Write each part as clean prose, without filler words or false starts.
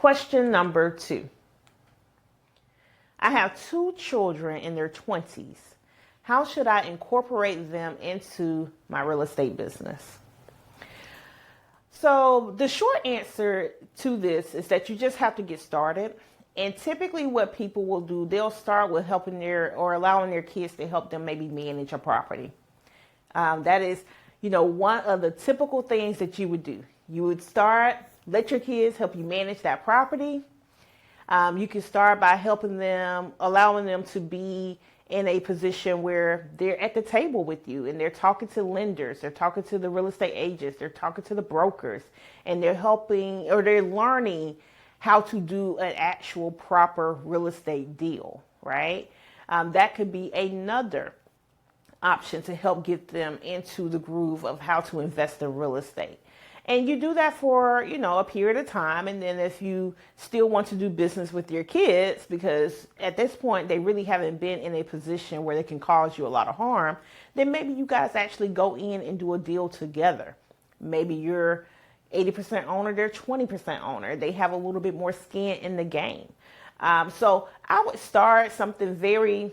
Question number 2. I have 2 children in their 20s. How should I incorporate them into my real estate business? So the short answer to this is that you just have to get started. And typically what people will do, they'll start with helping allowing their kids to help them maybe manage a property. That is, one of the typical things that you would do. You would start, let your kids help you manage that property. You can start by allowing them to be in a position where they're at the table with you and they're talking to lenders, they're talking to the real estate agents, they're talking to the brokers, and they're learning how to do an actual proper real estate deal, right? That could be another option to help get them into the groove of how to invest in real estate. And you do that for, a period of time. And then if you still want to do business with your kids, because at this point they really haven't been in a position where they can cause you a lot of harm, then maybe you guys actually go in and do a deal together. Maybe you're 80% owner, they're 20% owner. They have a little bit more skin in the game. So I would start something very,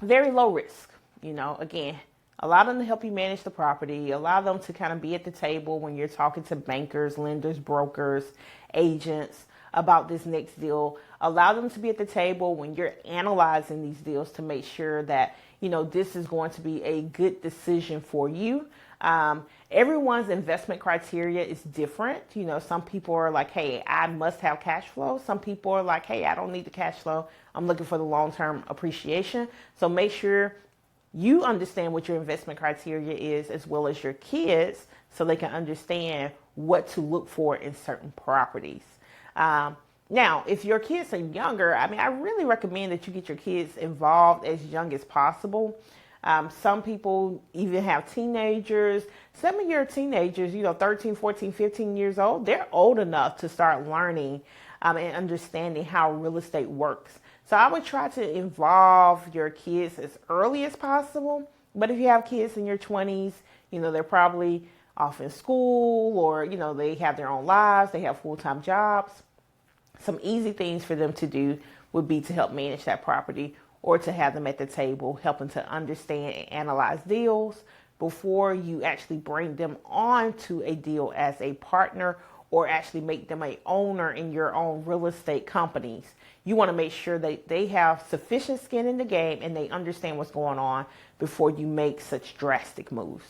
very low risk. Again, allow them to help you manage the property. Allow them to kind of be at the table when you're talking to bankers, lenders, brokers, agents about this next deal. Allow them to be at the table when you're analyzing these deals to make sure that, this is going to be a good decision for you. Everyone's investment criteria is different. Some people are like, hey, I must have cash flow. Some people are like, hey, I don't need the cash flow. I'm looking for the long-term appreciation. So make sure you understand what your investment criteria is, as well as your kids, so they can understand what to look for in certain properties. Now, if your kids are younger, I really recommend that you get your kids involved as young as possible. Some people even have teenagers. Some of your teenagers, 13, 14, 15 years old, they're old enough to start learning and understanding how real estate works. So I would try to involve your kids as early as possible. But if you have kids in your 20s, they're probably off in school, or, they have their own lives, they have full-time jobs. Some easy things for them to do would be to help manage that property, or to have them at the table helping to understand and analyze deals before you actually bring them on to a deal as a partner, or actually make them an owner in your own real estate companies. You want to make sure that they have sufficient skin in the game and they understand what's going on before you make such drastic moves.